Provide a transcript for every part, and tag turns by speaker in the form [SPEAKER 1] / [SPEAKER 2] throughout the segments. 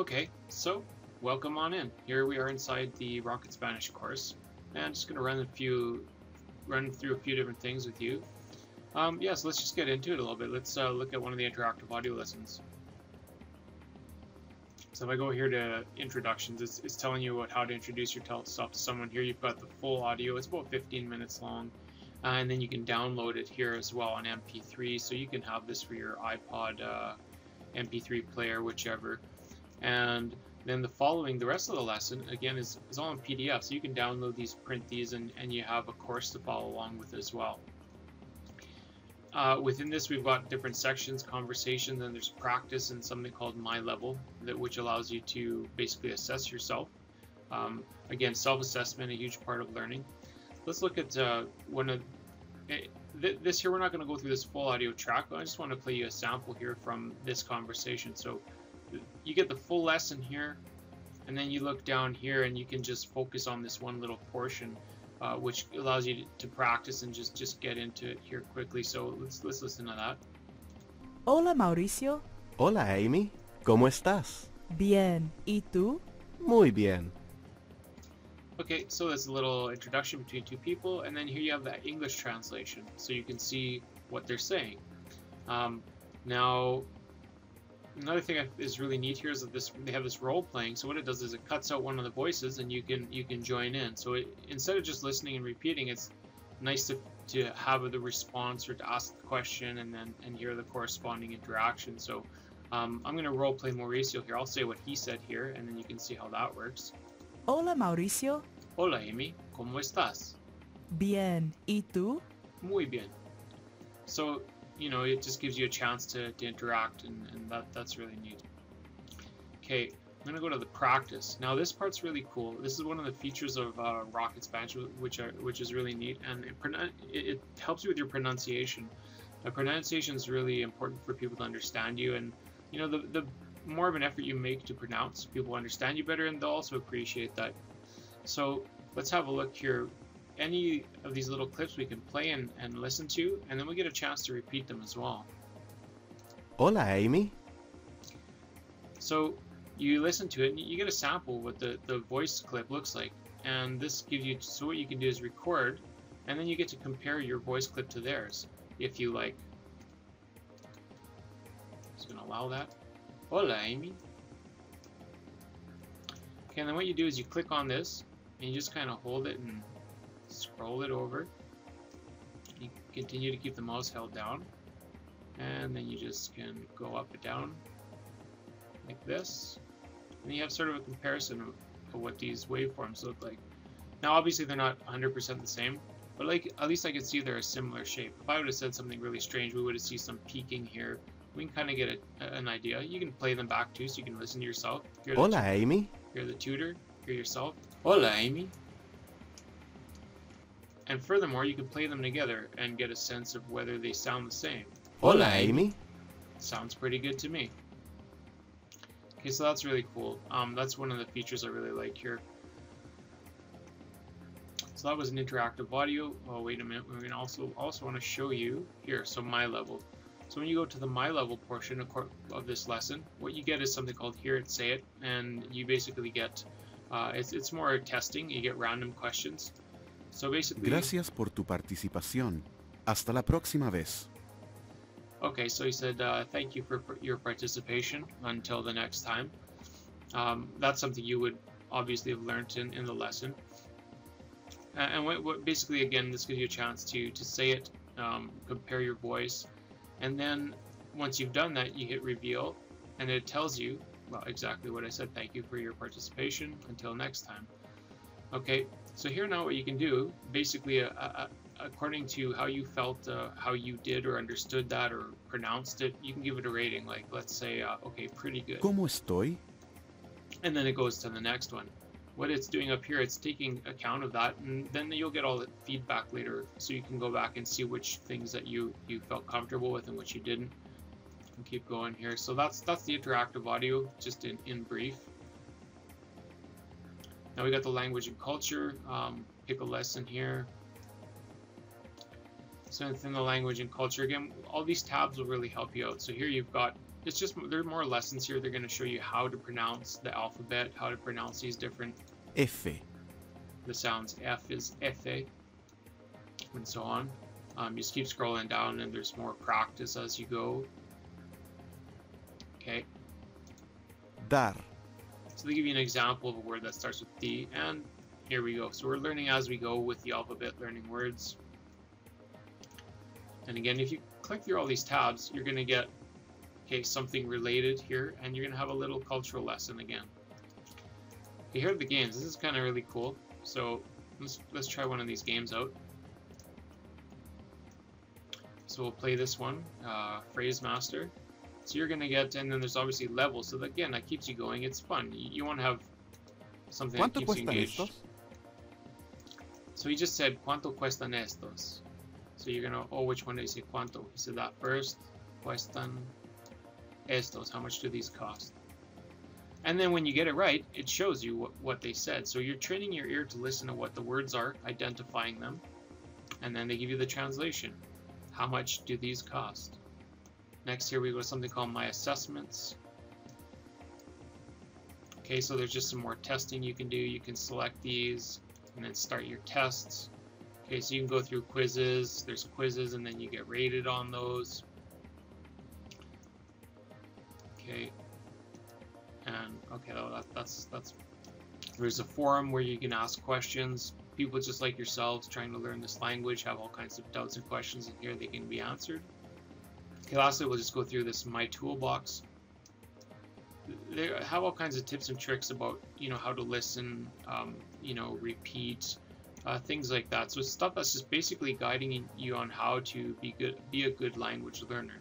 [SPEAKER 1] Okay, so welcome on in. Here we are inside the Rocket Spanish course, and I'm just going to run through a few different things with you. So let's just get into it a little bit. Let's look at one of the interactive audio lessons. So if I go here to introductions, it's telling you about how to introduce yourself to someone. Here you've got the full audio. It's about 15 minutes long, and then you can download it here as well on MP3. So you can have this for your iPod, MP3 player, whichever. And then the rest of the lesson, again, is all in PDF. So you can download these, print these, and you have a course to follow along with as well. Within this, we've got different sections, conversation, then there's practice and something called My Level, which allows you to basically assess yourself. Again, self-assessment, a huge part of learning. Let's look at this here. We're not going to go through this full audio track, but I just want to play you a sample here from this conversation. So you get the full lesson here, and then you look down here and you can just focus on this one little portion, which allows you to practice and just get into it here quickly. So let's listen to that.
[SPEAKER 2] Hola Mauricio.
[SPEAKER 3] Hola Amy, ¿cómo estás?
[SPEAKER 2] Bien. ¿Y tú?
[SPEAKER 3] Muy bien.
[SPEAKER 1] Okay, so that's a little introduction between two people, and then here you have that English translation, so you can see what they're saying. Now, another thing that is really neat here is that they have this role playing. So what it does is it cuts out one of the voices, and you can join in. So instead of just listening and repeating, it's nice to have the response or to ask the question and hear the corresponding interaction. So I'm going to role play Mauricio here. I'll say what he said here, and then you can see how that works.
[SPEAKER 2] Hola Mauricio.
[SPEAKER 1] Hola Amy, ¿cómo estás?
[SPEAKER 2] Bien. ¿Y tú?
[SPEAKER 1] Muy bien. So, it just gives you a chance to interact, and that's really neat. Okay, I'm going to go to the practice. Now this part's really cool. This is one of the features of Rocket Spanish, which is really neat, and it helps you with your pronunciation. Pronunciation is really important for people to understand you, and the more of an effort you make to pronounce, people understand you better, and they'll also appreciate that. So let's have a look here. Any of these little clips we can play and listen to, and then we get a chance to repeat them as well.
[SPEAKER 3] Hola Amy.
[SPEAKER 1] So you listen to it and you get a sample of what the voice clip looks like, and this gives you, so what you can do is record, and then you get to compare your voice clip to theirs if you like. Just gonna allow that. Hola Amy. Okay, and then what you do is you click on this and you just kind of hold it and scroll it over. You continue to keep the mouse held down, and then you just can go up and down like this, and you have sort of a comparison of what these waveforms look like. Now obviously they're not 100% the same, but at least I could see they're a similar shape. If I would have said something really strange, we would have seen some peaking here. We can kind of get an idea. You can play them back too, so you can listen to yourself.
[SPEAKER 3] Hola Amy.
[SPEAKER 1] Hear the tutor, hear yourself. Hola Amy. And furthermore, you can play them together and get a sense of whether they sound the same.
[SPEAKER 3] Hola Amy.
[SPEAKER 1] Sounds pretty good to me. Okay, so that's really cool. That's one of the features I really like here. So that was an interactive audio. Oh, wait a minute. We're gonna also want to show you here. So My Level. So when you go to the My Level portion of this lesson, what you get is something called Hear It, Say It, and you basically get it's more testing. You get random questions. So basically,
[SPEAKER 3] Gracias por tu participación. Hasta la próxima vez.
[SPEAKER 1] Okay, so he said, thank you for your participation until the next time. That's something you would obviously have learned in the lesson. And what basically, again, this gives you a chance to say it, compare your voice, and then once you've done that, you hit reveal, and it tells you, well, exactly what I said. Thank you for your participation until next time. Okay, so here now what you can do, basically, according to how you felt, how you did or understood that or pronounced it, you can give it a rating. Like, let's say, okay, pretty good.
[SPEAKER 3] ¿Cómo estoy?
[SPEAKER 1] And then it goes to the next one. What it's doing up here, it's taking account of that, and then you'll get all the feedback later, so you can go back and see which things that you felt comfortable with and which you didn't. And keep going here. So that's the interactive audio, just in brief. Now we got the language and culture. Pick a lesson here. So within the language and culture, again, all these tabs will really help you out. So here you've got it's just, there are more lessons here. They're going to show you how to pronounce the alphabet, how to pronounce these different,
[SPEAKER 3] F,
[SPEAKER 1] the sounds. F is F, and so on. You just keep scrolling down, and there's more practice as you go. Okay.
[SPEAKER 3] dar,
[SPEAKER 1] So they give you an example of a word that starts with D, and here we go. So we're learning as we go with the alphabet, learning words. And again, if you click through all these tabs, you're going to get, okay, something related here, and you're going to have a little cultural lesson again. Okay, here are the games. This is kind of really cool. So let's try one of these games out. So we'll play this one, Phrase Master. So you're going to get, and then there's obviously levels. So again, that keeps you going. It's fun. You want to have something that
[SPEAKER 3] ¿Cuánto
[SPEAKER 1] keeps you
[SPEAKER 3] cuestan
[SPEAKER 1] engaged.
[SPEAKER 3] estos?
[SPEAKER 1] So he just said, ¿Cuánto cuestan estos? So you're going to, oh, which one did he say cuánto? He said that first. Cuestan estos. How much do these cost? And then when you get it right, it shows you what they said. So you're training your ear to listen to what the words are, identifying them. And then they give you the translation. How much do these cost? Next, here we go to something called My Assessments. Okay, so there's just some more testing you can do. You can select these and then start your tests. Okay, so you can go through quizzes. There's quizzes and then you get rated on those. Okay, and okay, that's there's a forum where you can ask questions. People just like yourselves trying to learn this language have all kinds of doubts and questions, and here they can be answered. Okay, lastly, we'll just go through this My Toolbox. They have all kinds of tips and tricks about, you know, how to listen, you know, repeat, things like that. So it's stuff that's just basically guiding you on how to be a good language learner.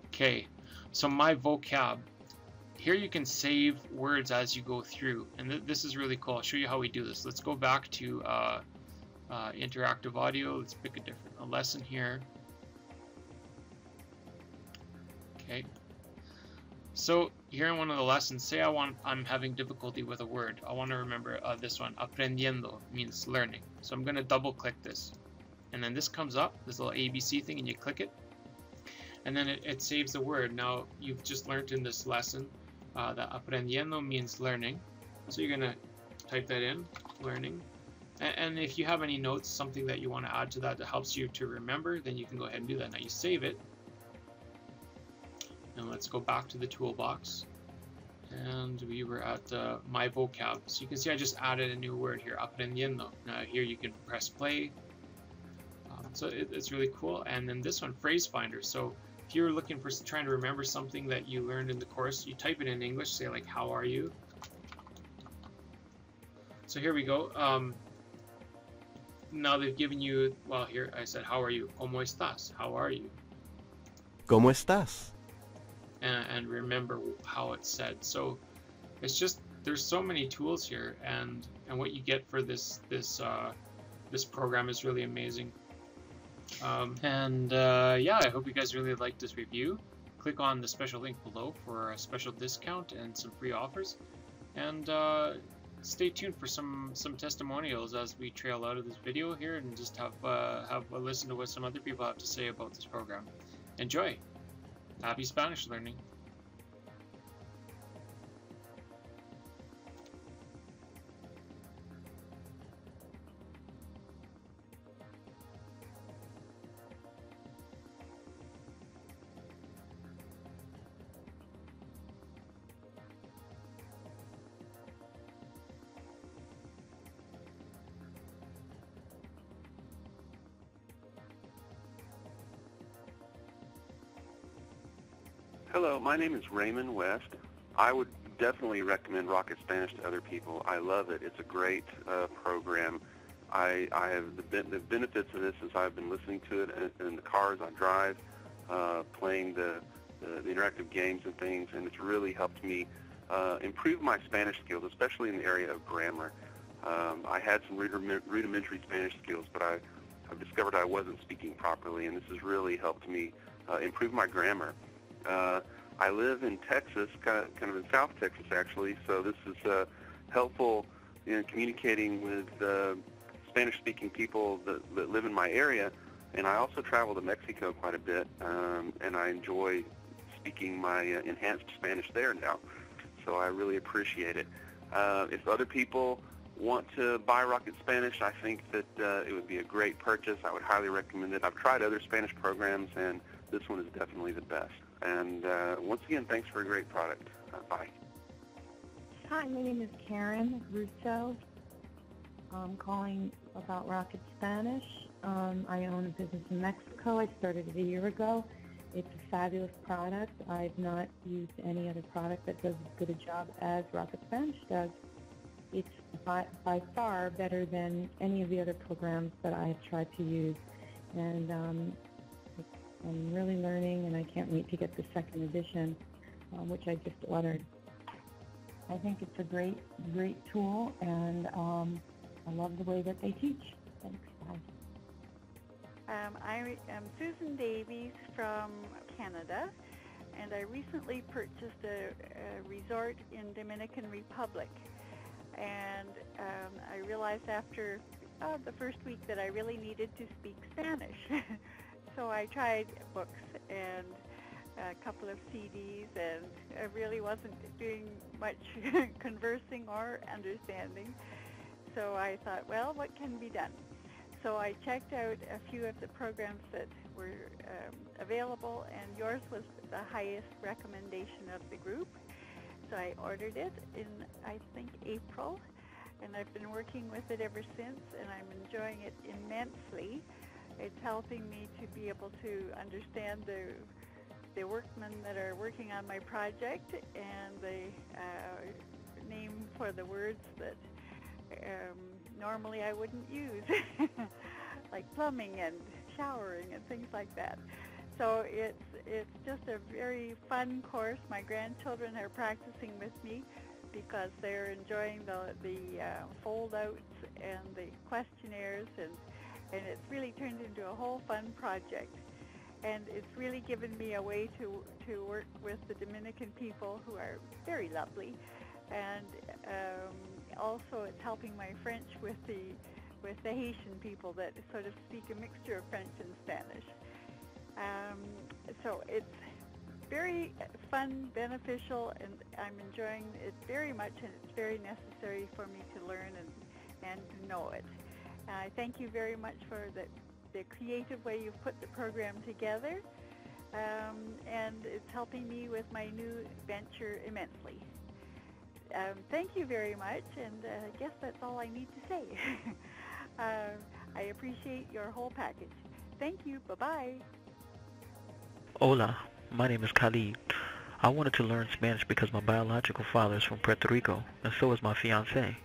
[SPEAKER 1] Okay, so My Vocab. Here you can save words as you go through, and this is really cool. I'll show you how we do this. Let's go back to interactive audio. Let's pick a lesson here. Okay. So here in one of the lessons, say I'm having difficulty with a word. I want to remember this one. Aprendiendo means learning. So I'm going to double click this, and then this comes up, this little ABC thing, and you click it, and then it saves the word. Now you've just learned in this lesson that aprendiendo means learning. So you're going to type that in, learning. And if you have any notes, something that you want to add to that helps you to remember, then you can go ahead and do that. Now you save it. And let's go back to the toolbox. And we were at My Vocab. So you can see I just added a new word here, aprendiendo. Now here you can press play. So it's really cool. And then this one, Phrase Finder. So if you're looking for trying to remember something that you learned in the course, you type it in English, say like, how are you? So here we go. Now they've given you, well, here I said, how are you? ¿Cómo estás? How are you?
[SPEAKER 3] ¿Cómo estás?
[SPEAKER 1] And remember how it's said. So it's just, there's so many tools here, and what you get for this program is really amazing. Yeah, I hope you guys really liked this review. Click on the special link below for a special discount and some free offers, and stay tuned for some testimonials as we trail out of this video here, and just have a listen to what some other people have to say about this program. Enjoy. Happy Spanish learning.
[SPEAKER 4] Hello, my name is Raymond West. I would definitely recommend Rocket Spanish to other people. I love it. It's a great program. I have the benefits of this is I've been listening to it in the cars I drive, playing the interactive games and things, and it's really helped me improve my Spanish skills, especially in the area of grammar. I had some rudimentary Spanish skills, but I've discovered I wasn't speaking properly, and this has really helped me improve my grammar. I live in Texas, kind of in South Texas actually, so this is helpful in communicating with Spanish-speaking people that live in my area, And I also travel to Mexico quite a bit, and I enjoy speaking my enhanced Spanish there now. So I really appreciate it. If other people want to buy Rocket Spanish, I think that it would be a great purchase. I would highly recommend it. I've tried other Spanish programs, and this one is definitely the best. And once again, thanks for a great product. Bye.
[SPEAKER 5] Hi, my name is Karen Russo. I'm calling about Rocket Spanish. I own a business in Mexico. I started it a year ago. It's a fabulous product. I've not used any other product that does as good a job as Rocket Spanish does. It's by far better than any of the other programs that I have tried to use. And I'm really learning, and I can't wait to get the second edition, which I just ordered. I think it's a great tool, and I love the way that they teach. Thanks. Bye.
[SPEAKER 6] I am Susan Davies from Canada, and I recently purchased a resort in Dominican Republic. And I realized after the first week that I really needed to speak Spanish. So I tried books and a couple of CDs, and I really wasn't doing much conversing or understanding. So I thought, well, what can be done? So I checked out a few of the programs that were available, and yours was the highest recommendation of the group. So I ordered it in, I think, April, and I've been working with it ever since, and I'm enjoying it immensely. It's helping me to be able to understand the workmen that are working on my project, and the name for the words that normally I wouldn't use, like plumbing and showering and things like that. So it's just a very fun course. My grandchildren are practicing with me because they're enjoying the fold-outs and the questionnaires, and it's really turned into a whole fun project. And it's really given me a way to work with the Dominican people, who are very lovely, and also it's helping my French with the Haitian people that sort of speak a mixture of French and Spanish. So it's very fun, beneficial, and I'm enjoying it very much, and it's very necessary for me to learn and to know it. I thank you very much for the creative way you've put the program together, and it's helping me with my new venture immensely. Thank you very much, and I guess that's all I need to say. I appreciate your whole package. Thank you. Bye-bye.
[SPEAKER 7] Hola, my name is Khalid. I wanted to learn Spanish because my biological father is from Puerto Rico, and so is my fiancée.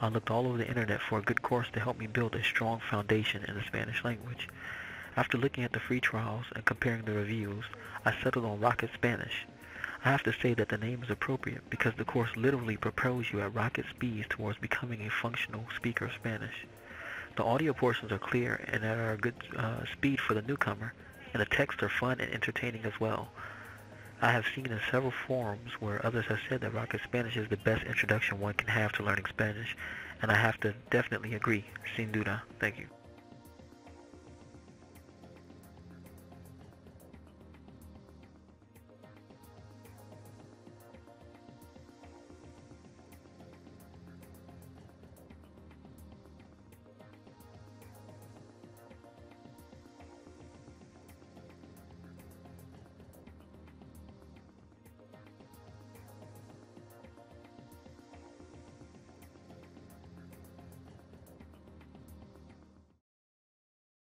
[SPEAKER 7] I looked all over the internet for a good course to help me build a strong foundation in the Spanish language. After looking at the free trials and comparing the reviews, I settled on Rocket Spanish. I have to say that the name is appropriate because the course literally propels you at rocket speeds towards becoming a functional speaker of Spanish. The audio portions are clear and at a good speed for the newcomer, and the texts are fun and entertaining as well. I have seen in several forums where others have said that Rocket Spanish is the best introduction one can have to learning Spanish, and I have to definitely agree. Sin duda. Thank you.